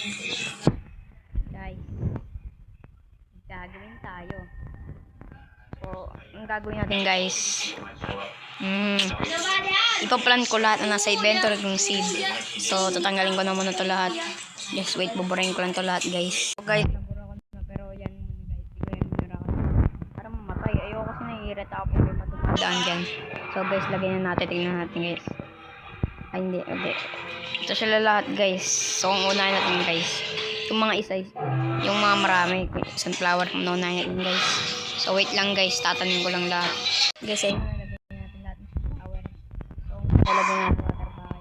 Guys, gagawin tayo. So, ang gagawin natin guys, ipaplant ko lahat na nasa inventory kong seed. So, tatanggalin ko na muna to lahat. Just wait, buburahin ko lang to lahat guys. So guys, nabura ko na, pero yan muna guys. Hindi ko yan binura ko. Para mamatay. Ayoko kasi naiirita ako kung may matumadaan dyan. So guys, lagay na natin. Tingnan natin guys. Ay, hindi. Ito sila lahat guys. So, ang unahin natin guys. Yung mga isa, yung mga marami. Sunflower, unahin natin guys. So, wait lang guys. Tatanim ko lang lahat. Guys, ayun na. Lagay natin lahat ng sunflower. So, lalagay natin water bucket.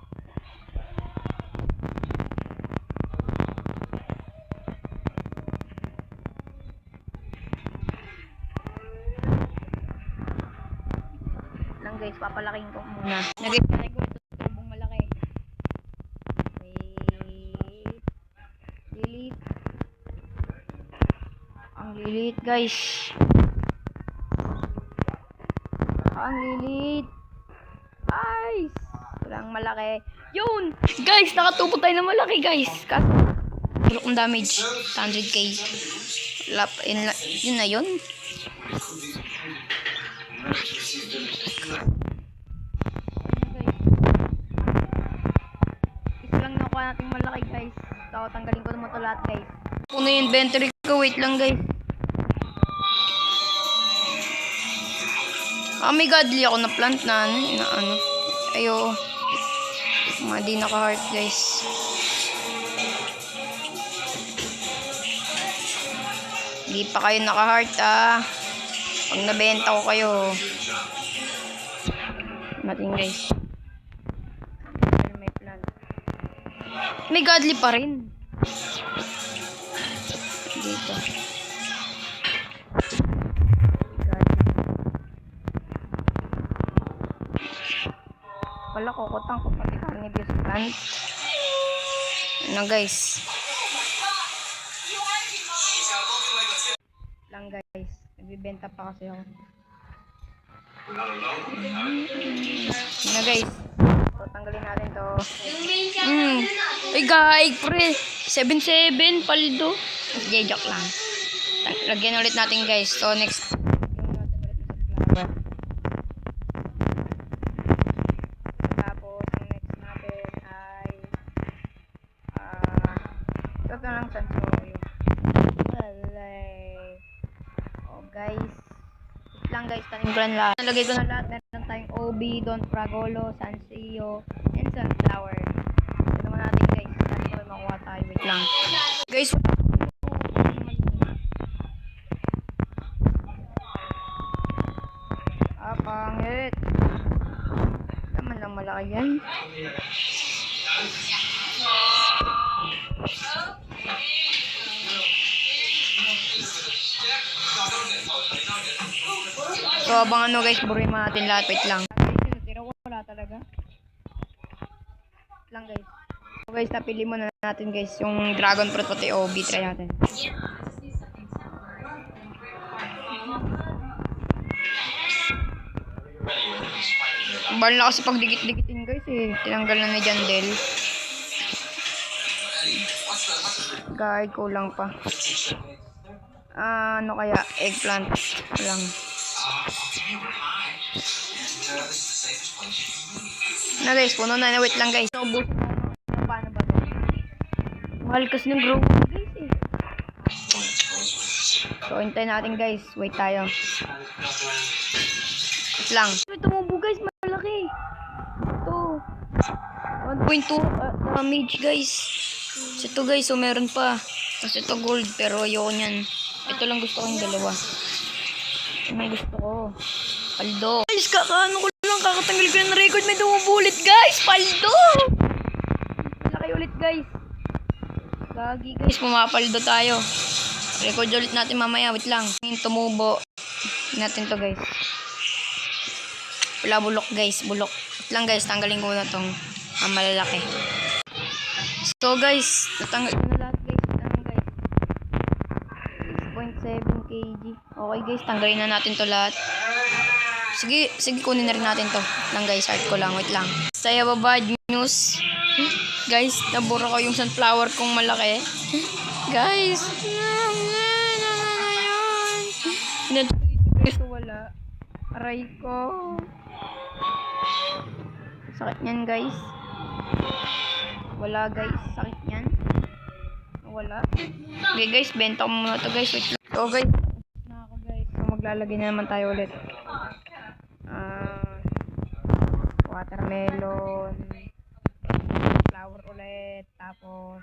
Lang guys, papalaking ko muna. Lagay ko ito tubong malaki. Wait. Lilit. Ang lilit guys. Ang lilit. Guys. Walang malaki. Yun! Guys, nakatubo tayo na malaki guys. Bulok ng damage. 100k. Yun na yun. Isa lang nakuha natin malaki guys. So, tanggalin ko naman ito lahat guys. Puno yung inventory ko. Wait lang guys. May godly ako na plant na ano. Ayo. Mga di naka-heart guys. Hindi pa kayo naka-heart Pag nabenta ko kayo. Natin guys. May plant. May godly pa rin. Dito. Wala, kukutang ko pati carnivorous plant. Ano guys? Lang guys. Nagbibenta pa kasi ako. Ano guys? So, tanggalin natin to. Ay guys, pre. 7-7 paldo. Joke lang. Lagyan ulit natin guys. So next. Tapos next natin ay ito na lang sunsoy. Oh guys. Lang guys, tanim ko lang lahat. Nalagay ko na lahat. Meron tayong OB, Don Fragolo, Sanseo, and Sunflower. Ito naman natin guys. Saan ko makuha tayo. Wait lang. Guys, pangit. Naman lang malaki yan. So, abang ano guys, buruin mo natin lahat. Wait lang. Tira ko wala talaga. Wait lang guys. So guys, napili mo na natin guys yung dragon fruit pati OB. Try natin. Bal na kasi pag dikit-dikitin guys tinanggal na ni Jandel. Guys, kulang pa. Ano kaya? Eggplant lang. Na guys, puno na. Wait lang guys. So, paano ba ito? Mahal kasi ng grow guys So, hintayin natin guys. Wait tayo. Wait lang. Tumubo guys. Malaki. Ito. 1.2 damage guys. So, ito guys. So, meron pa. Tapos ito gold. Pero ayoko nyan. Ito lang gusto ko yung dalawa. Ito lang gusto ko. Paldo. Guys, kakaano ko lang. Kakatanggal ko yung record. May dumubulit guys. Paldo. Malaki ulit guys. Gagi guys. Pumapaldo tayo. Record ulit natin mamaya. Wait lang. Yung tumubo. Natin to guys. Wala bulok guys. Bulok. Wait lang guys. Tanggalin ko na tong malalaki. So guys. Natanggal ko na lahat guys. 6.7 kg. Okay guys. Tanggalin na natin to lahat. Sige kunin na rin natin to. Lang guys. Heart ko lang. Wait lang. Saya ba bad news? Guys, nabura ko yung sunflower kong malaki. Guys. Guys, wala. Aray ko. Sakit niyan, guys. Wala, guys. Sakit niyan. Wala. Okay, guys. Benta ko muna to, guys. Wait lang. So, guys. Na ako, guys. So, maglalagay na naman tayo ulit. Watermelon. Flower ulit. Tapos,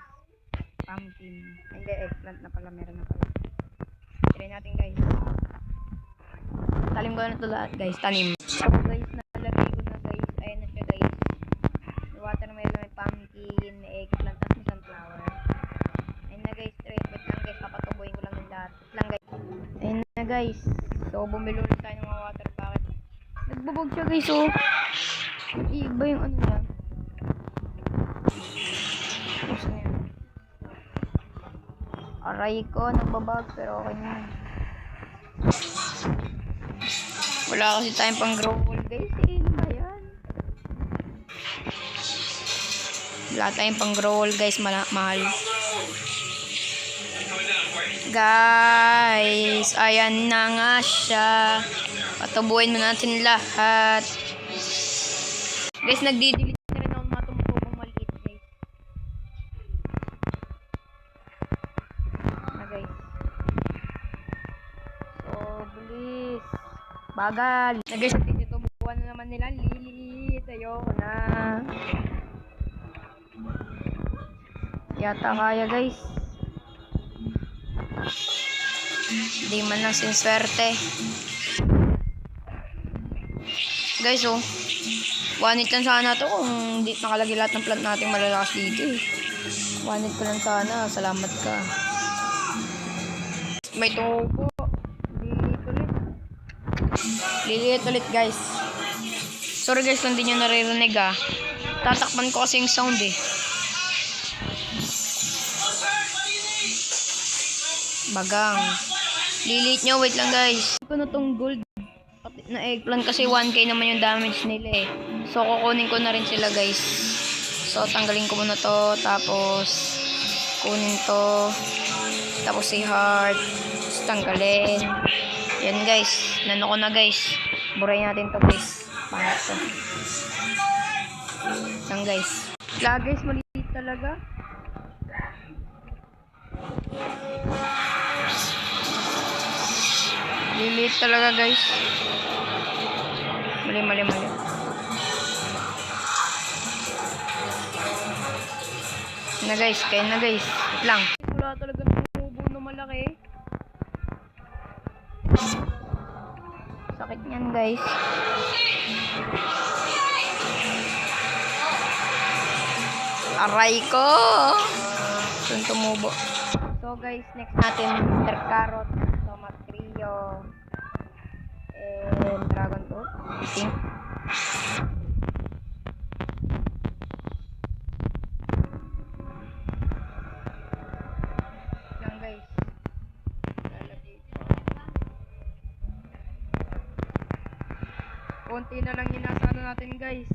pumpkin. Hindi, eggplant na pala. Meron na pala. Try natin, guys. Talim ko na ito lahat, guys. Tanim. So, guys, nalagay ko na, guys. Ayan na siya, guys. May watermelon, may pumpkin, may eggplant, tapos may sunflower. Ayan na, guys. Wait lang, guys. Papatubuhin ko lang ng lahat. Wait lang, guys. Ayan na, guys. So, bumili ulit tayo ng mga water bucket. Nagbubog siya, guys, oh. Iba yung ano niya. Tapos na yan. Aray ko, nagbabag, pero okay na. Wala kasi tayong pang grow wall, guys. Ano ba yan? Wala tayong pang grow wall, guys. Mahal. Guys, ayan na nga siya. Patubuhin mo natin lahat. Guys, nagdi-delete na rin ako mga tumutubong maliit, guys. Na, guys. So, bilis. Bagal. Na, guys, nagtitubuhan na naman nila. Lilit. Ayoko na. Yata kaya, guys. Hindi man lang sinswerte. Guys, oh. One-hit lang sana to kung hindi nakalagay lahat ng plant natin malalakas dito eh. One-hit ko lang sana. Salamat ka. May tubo. Lilit ulit. Lilit ulit, guys. Sorry, guys, kung hindi nyo naririnig ah. Tatakpan ko kasi yung sound eh. Bagang. Lilit nyo. Wait lang, guys. Ito na tong gold na eggplant kasi 1k naman yung damage nila eh. So, kukunin ko na rin sila, guys. So, tanggalin ko muna to. Tapos, kunin to. Tapos, si heart. Tapos, tanggalin. Yan, guys. Nano ko na, guys. Burayin natin to, guys. Pangat to. Yan, guys. Wala, guys. Maliit talaga. Lilit talaga, guys. Mali. Na, guys. Kaya na, guys. Wait lang. Wala talaga tubo na malaki. Sakit niyan, guys. Aray ko. Saan tumubo? So, guys, next natin Mr. Carrot, Tomato Trio, and Dragon Fruit. I think. Yan, guys. Konti na lang yung nasa ano natin, guys.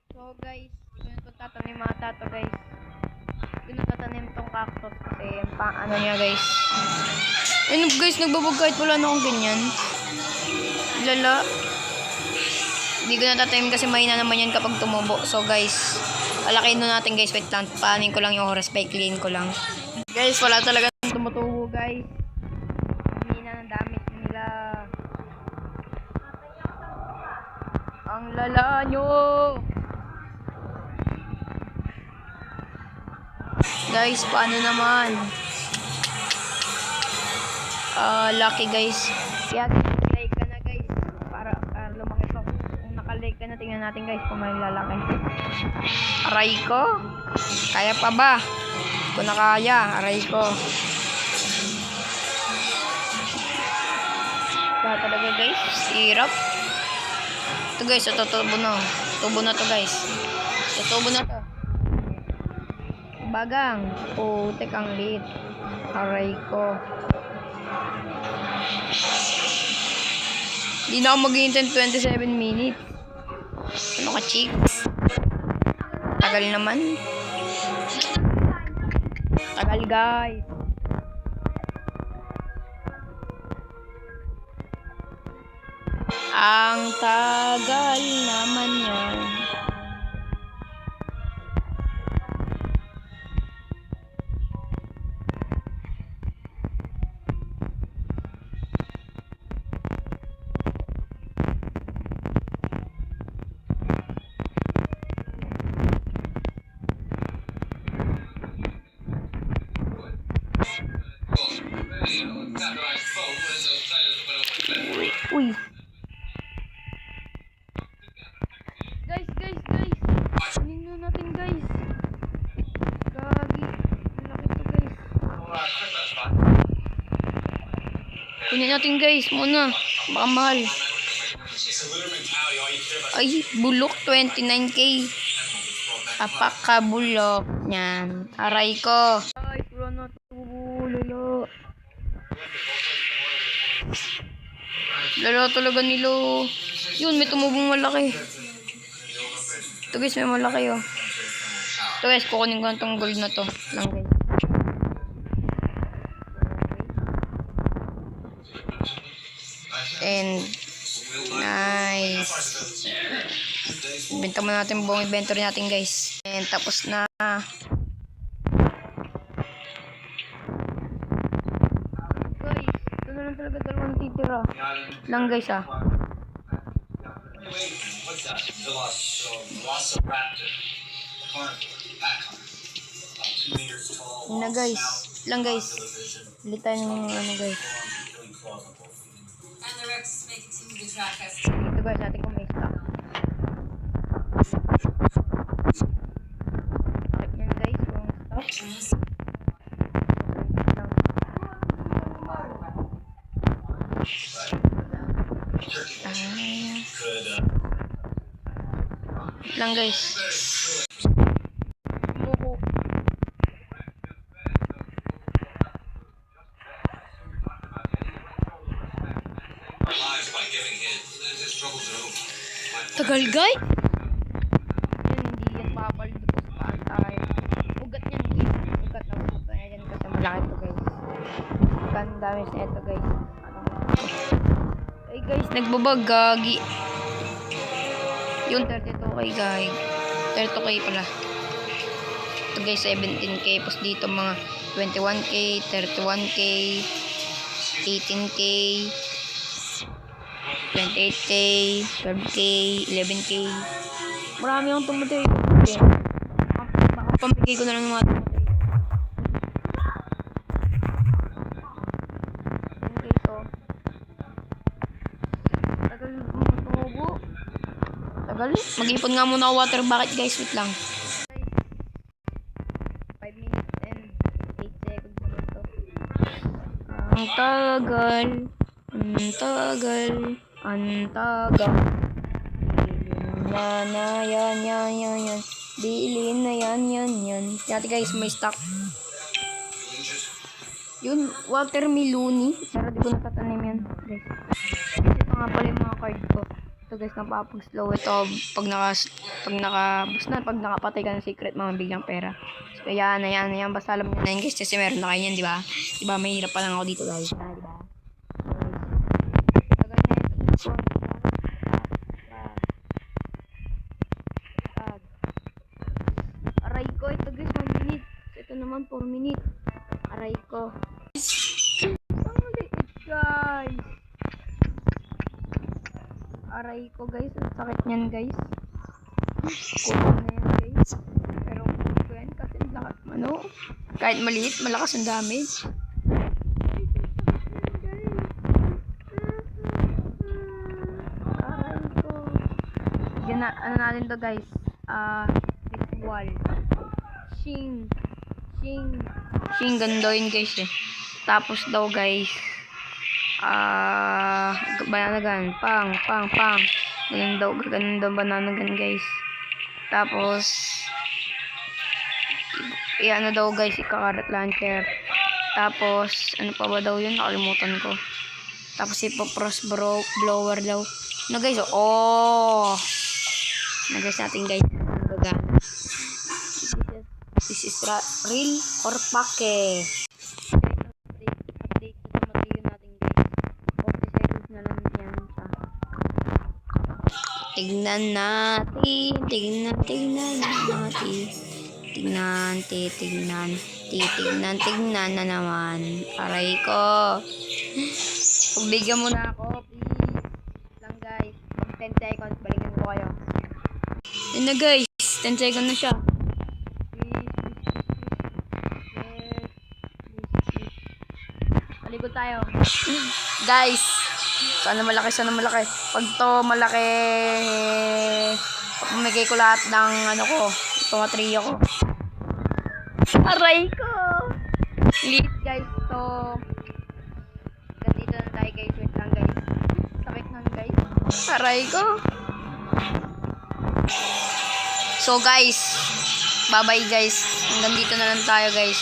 So, guys, ito tatanim mga tato, guys. Ito tatanim tong cactus kasi yung pang ano niya, guys. Ano, guys, nagbabog kahit wala na akong ganyan. Lala. Hindi ko natatanim kasi mahina naman yan kapag tumubo. So, guys, alakin na natin, guys. Wait lang, paanin ko lang yung oras. Clean ko lang. Guys, wala talaga tumutubo, guys. Mahina ng damit nila. Ang lala nyo. Guys, paano naman? Lucky, guys. Kaya like ka na, guys. Para lumaki pa. Kung nakalike ka na, tingnan natin, guys, kung may lalaki. Aray ko. Kaya pa ba? Kung nakaya, aray ko. Kaya talaga, guys. Hirap. Ito guys, ito tubo na. Tubo na to guys. Ito tubo na to. Bagang. Putek ang liit. Aray ko. Hindi na ako mag-hintay 27 minutes. Ano ka, chicks? Tagal naman. Tagal, guys. Ang tagal naman yan. Uy. Guys. Kunin na natin, guys. Gagi. Malaki to, guys. Kunin natin, guys. Muna. Baka mahal. Ay, bulok. 29k. Apakabulok. Yan. Aray ko. Ay, puro na to. Lolo. Lalo talaga nilo. Yun, may tumubong malaki. Ito guys, may malaki oh. Ito guys, kukunin ko itong gold na to. Lang guys. And nice. Benta mo natin buong inventory natin guys. And tapos na. Talaga dalawang titira lang guys ah. Na guys, lang guys. Litan yung ano guys. Ito guys, natin kung may stock. Yan guys, yung stock. Lang guys. Muko. Tagal guys. Yan, hindi yan papaldo sa pantay. Ugat yan guys. Ugat na ugat na yan kasi malaki to guys. Ganda damage na ito guys. Ay guys, nagbabag gagi. Yung 32k guys. 32k pala. Ito guys, 17k. Tapos dito mga 21k, 31k, 18k, 28k, 12k, 11k. Marami akong tumatay. Baka pamigay ko na lang ng mga tumatay. Mag-ipon nga muna ako water bucket guys, wait lang. 5 minutes and 8 seconds na ito. Ang tagal. Yan. Bilhin na yan. Dati guys, may stock. Yun, watermelon. Pero di ko natatanim yan guys. Ito nga pala yung mga card ko. Ito guys, napapag-slow ito pag nakapatay ka ng secret, mamabiglang pera. So, yan. Basta alam nyo na yun guys, kasi meron na kayo yan, di ba? Di ba, mahirap pa lang ako dito guys. Di ba? Aray ko, ito guys, 1 minute. Ito naman, 4 minute. Aray ko. Ang liit guys. Aray ko guys, ang sakit niyan guys. Kulang na yan guys. Pero hindi ko yan kasi lakas kahit maliit, malakas ang damage. Aray ko. Yan na, ano natin to guys. Wall. Shing, ganda yun guys eh. Tapos daw guys, bananagan, pang. Ganun daw banana gun guys. Tapos, ano daw guys, ika-carrot launcher. Tapos, ano pa ba daw yun? Nakalimutan ko. Tapos, ipo-frost blower daw. No guys, oh! Na guys natin guys. Gagana. This is real or pake? Update sa material natin guys. 40 seconds na lang yan siya. Tignan natin. Tignan na naman. Aray ko. Pagbigyan mo na ako, please. Lang guys. 10 seconds, balikan ko kayo. Yun na guys. 10 seconds na siya. Paligod tayo. Guys. Sana malaki. Pag to malaki, pamigay ko lahat ng ano ko. Tumatrio ko. Aray ko. Please guys, to. Ganito na tayo guys. Wait lang guys. Sakit nun guys. Aray ko. So guys, bye-bye guys. Hanggang dito na lang tayo guys.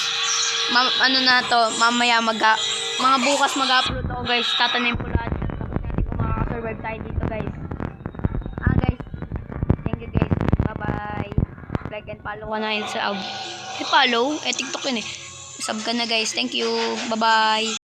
Ano na to, mamaya mga bukas mag-upload ako guys. Tatanim ko lahat. Tapos natin kung makaka-survive tayo dito guys. Guys. Thank you guys. Bye-bye. Like and follow ka na yun sa follow? TikTok yun eh. Sub ka na guys. Thank you. Bye-bye.